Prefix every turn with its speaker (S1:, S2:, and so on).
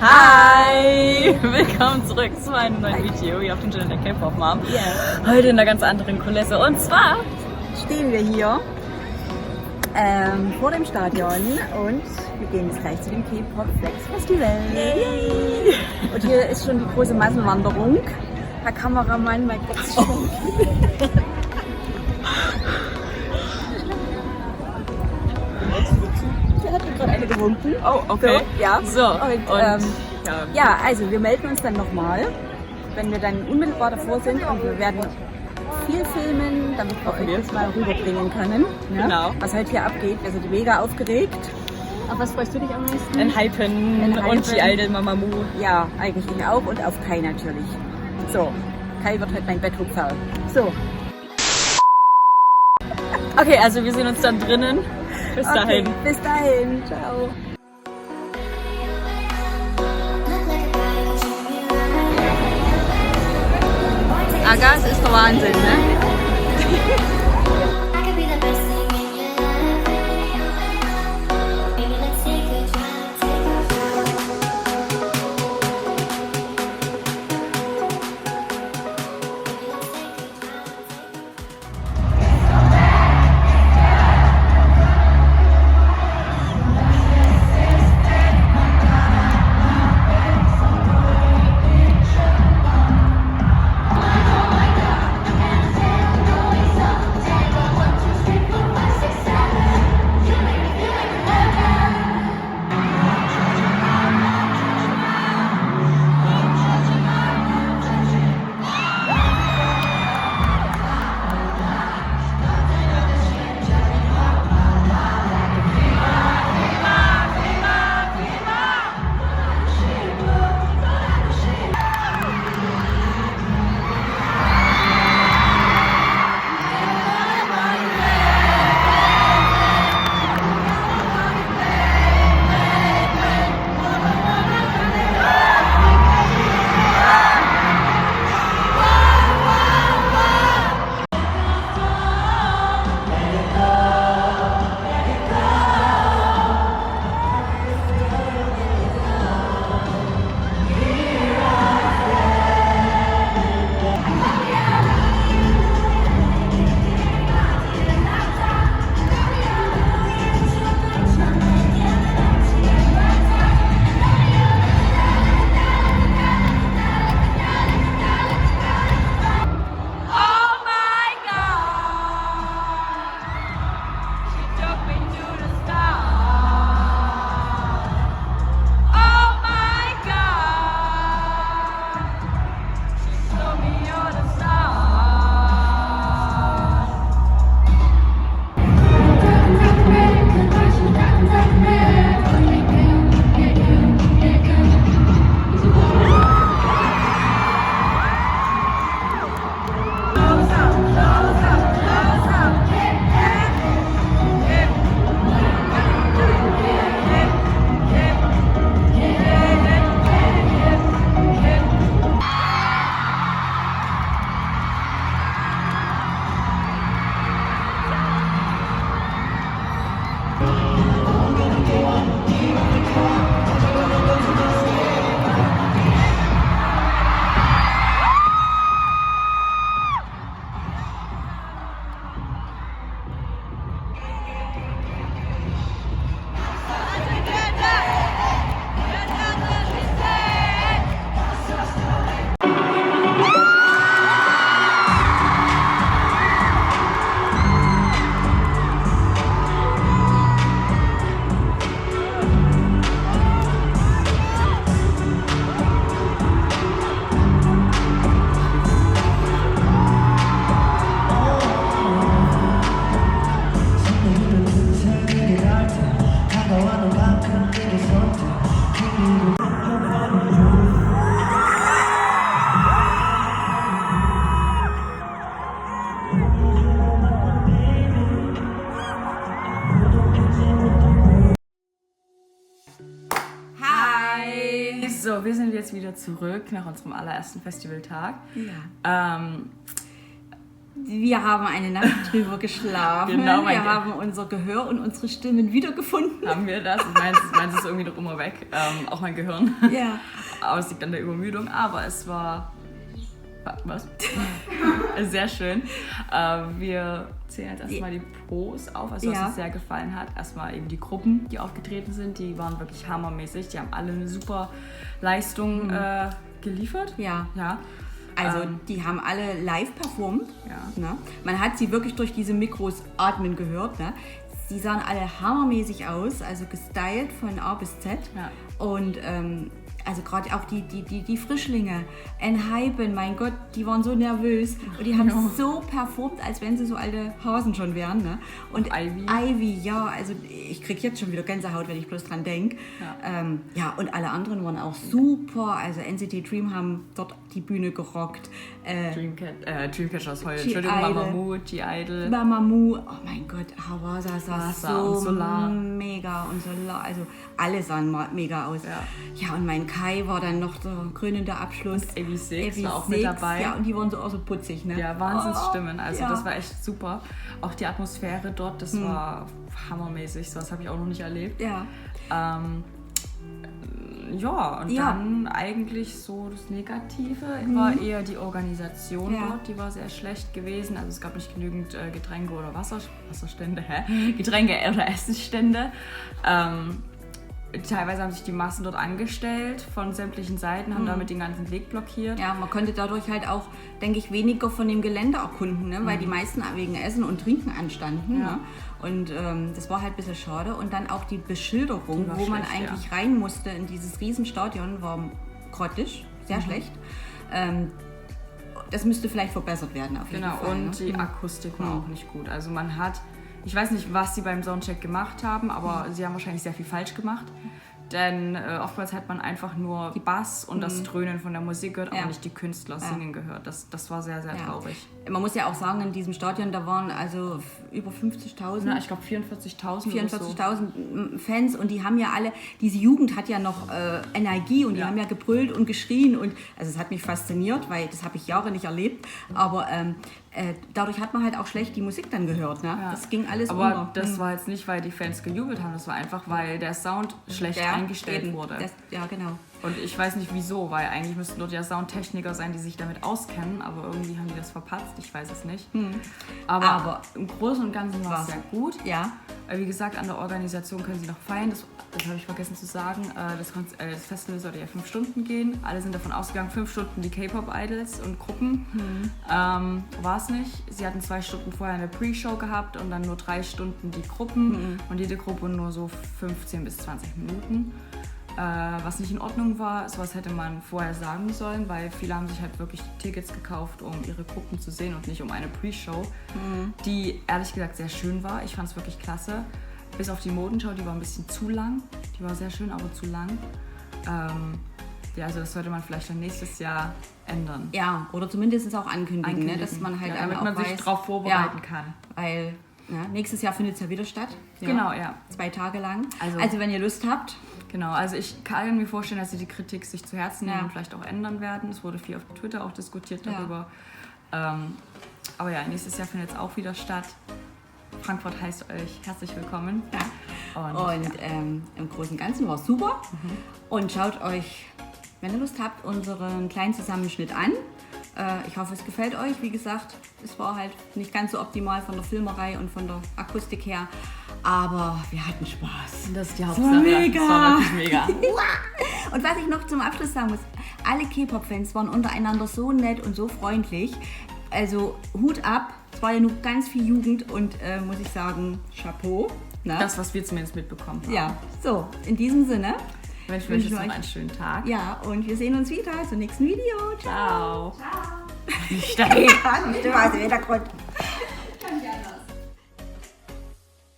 S1: Hi! Willkommen zurück zu einem neuen Video hier auf dem Channel der K-Pop Mom.
S2: Yeah.
S1: Heute in einer ganz anderen Kulisse. Und zwar
S2: Stehen wir hier vor dem Stadion und wir gehen jetzt gleich zu dem K-Pop Flex Festival.
S1: Yay.
S2: Und hier ist schon die große Massenwanderung. Herr Kameramann, mein Gott, ist schon. Hier hat mir gerade eine gewunken.
S1: Oh, okay.
S2: So, ja.
S1: So,
S2: Und, ja, also wir melden uns dann nochmal, wenn wir dann unmittelbar davor sind und wir werden viel filmen, damit wir euch das mal rüberbringen können. Ne?
S1: Genau.
S2: Was heute hier abgeht. Wir sind mega aufgeregt. Auf was freust du dich am meisten?
S1: Enhypen und die Idol Mamamoo.
S2: Ja, eigentlich ich auch und auf Kai natürlich. So, Kai wird heute mein Betthupfer. So.
S1: Okay, also wir sehen uns dann drinnen. Bis dahin.
S2: Okay, bis dahin. Ciao. Agas ist der Wahnsinn, ne?
S1: So, wir sind jetzt wieder zurück nach unserem allerersten Festivaltag.
S2: Ja. Wir haben eine Nacht drüber geschlafen.
S1: Genau,
S2: wir haben unser Gehör und unsere Stimmen wiedergefunden.
S1: Haben wir das? Meins ist irgendwie noch immer weg. Auch mein Gehirn.
S2: Ja.
S1: Aber es liegt an der Übermüdung. Aber es war... Was? Sehr schön. Wir zählen jetzt erstmal die Pros auf, also was uns sehr gefallen hat. Erstmal eben die Gruppen, die aufgetreten sind, die waren wirklich hammermäßig. Die haben alle eine super Leistung geliefert.
S2: Ja.
S1: Ja.
S2: Also die haben alle live performt.
S1: Ja.
S2: Ne? Man hat sie wirklich durch diese Mikros atmen gehört. Ne? Sie sahen alle hammermäßig aus, also gestylt von A bis Z.
S1: Ja.
S2: Und also gerade auch die Frischlinge, Enhypen, mein Gott, die waren so nervös und die haben so performt, als wenn sie so alte Hasen schon wären. Ne? Und Ivy, ja, also ich kriege jetzt schon wieder Gänsehaut, wenn ich bloß dran denke. Ja. Und alle anderen waren auch super. Also NCT Dream haben dort die Bühne gerockt.
S1: Dreamcatcher ist heute. Entschuldigung, Mamamoo, G-Idol.
S2: Mamamoo, oh mein Gott, Hawasa sah so
S1: Solar.
S2: mega und Solar, also alle sahen mega aus. Ja, und mein Kai war dann noch der krönende Abschluss.
S1: AV6 war auch mit dabei.
S2: Ja, und die waren so auch so putzig, ne?
S1: Ja, Wahnsinnsstimmen. Also das war echt super. Auch die Atmosphäre dort, das war hammermäßig. So was habe ich auch noch nicht erlebt.
S2: Ja.
S1: Dann eigentlich so das Negative war eher die Organisation dort, die war sehr schlecht gewesen. Also es gab nicht genügend Getränke oder Wasserstände, Getränke oder Essensstände. Teilweise haben sich die Massen dort angestellt von sämtlichen Seiten, haben damit den ganzen Weg blockiert.
S2: Ja, man konnte dadurch halt auch, denke ich, weniger von dem Gelände erkunden, ne? Weil die meisten wegen Essen und Trinken anstanden.
S1: Ja.
S2: Ne? Und das war halt ein bisschen schade. Und dann auch die Beschilderung, wo man
S1: schlecht,
S2: eigentlich rein musste in dieses Riesenstadion, war grottig, sehr schlecht. Das müsste vielleicht verbessert werden auf jeden Fall.
S1: Genau, und
S2: ne?
S1: die Akustik war auch nicht gut. Also man hat, ich weiß nicht, was sie beim Soundcheck gemacht haben, aber sie haben wahrscheinlich sehr viel falsch gemacht. Denn oftmals hat man einfach nur Bass und das Dröhnen von der Musik gehört, aber nicht die Künstler singen gehört. Das war sehr, sehr traurig.
S2: Man muss ja auch sagen, in diesem Stadion, da waren also über 50.000.
S1: Ja, ich glaube 44.000
S2: 44.000 Fans und die haben ja alle, diese Jugend hat ja noch Energie und die haben ja gebrüllt und geschrien und also es hat mich fasziniert, weil das habe ich Jahre nicht erlebt, aber dadurch hat man halt auch schlecht die Musik dann gehört, ne?
S1: Ja.
S2: Das ging alles
S1: aber
S2: unter.
S1: Das war jetzt nicht, weil die Fans gejubelt haben, das war einfach, weil der Sound schlecht eingestellt wurde.
S2: Ja, genau.
S1: Und ich weiß nicht wieso, weil eigentlich müssten dort ja Soundtechniker sein, die sich damit auskennen, aber irgendwie haben die das verpatzt, ich weiß es nicht. Aber im Großen und Ganzen war es sehr gut.
S2: Ja.
S1: Wie gesagt, an der Organisation können sie noch feiern, das habe ich vergessen zu sagen. Das Festival sollte ja 5 Stunden gehen. Alle sind davon ausgegangen, 5 Stunden die K-Pop-Idols und Gruppen. War es nicht. Sie hatten 2 Stunden vorher eine Pre-Show gehabt und dann nur 3 Stunden die Gruppen und jede Gruppe nur so 15 bis 20 Minuten. Was nicht in Ordnung war, sowas hätte man vorher sagen sollen, weil viele haben sich halt wirklich Tickets gekauft, um ihre Gruppen zu sehen und nicht um eine Pre-Show, die ehrlich gesagt sehr schön war. Ich fand es wirklich klasse. Bis auf die Modenschau, die war ein bisschen zu lang. Die war sehr schön, aber zu lang. Also das sollte man vielleicht dann nächstes Jahr ändern.
S2: Ja, oder zumindest auch ankündigen. Ne? Dass man halt
S1: damit
S2: auch
S1: man sich
S2: weiß,
S1: darauf vorbereiten kann.
S2: Weil nächstes Jahr findet es ja wieder statt. Ja.
S1: Genau, ja.
S2: 2 Tage lang. Also wenn ihr Lust habt.
S1: Genau, also ich kann mir vorstellen, dass sie die Kritik sich zu Herzen nehmen und vielleicht auch ändern werden. Es wurde viel auf Twitter auch diskutiert darüber. Aber ja, nächstes Jahr findet es auch wieder statt. Frankfurt heißt euch herzlich willkommen.
S2: Ja. Und im Großen und Ganzen war es super. Und schaut euch, wenn ihr Lust habt, unseren kleinen Zusammenschnitt an. Ich hoffe, es gefällt euch. Wie gesagt, es war halt nicht ganz so optimal von der Filmerei und von der Akustik her. Aber wir hatten Spaß.
S1: Das ist die Hauptsache.
S2: Mega.
S1: Das war wirklich mega.
S2: Und was ich noch zum Abschluss sagen muss, alle K-Pop-Fans waren untereinander so nett und so freundlich. Also Hut ab, es war ja nur ganz viel Jugend und muss ich sagen, Chapeau. Ne?
S1: Das, was wir zumindest mitbekommen haben.
S2: Ja, so, in diesem Sinne.
S1: Ich wünsche euch noch einen schönen Tag.
S2: Ja, und wir sehen uns wieder zum nächsten Video.
S1: Ciao.
S2: Ciao. Stimme aus dem Hintergrund.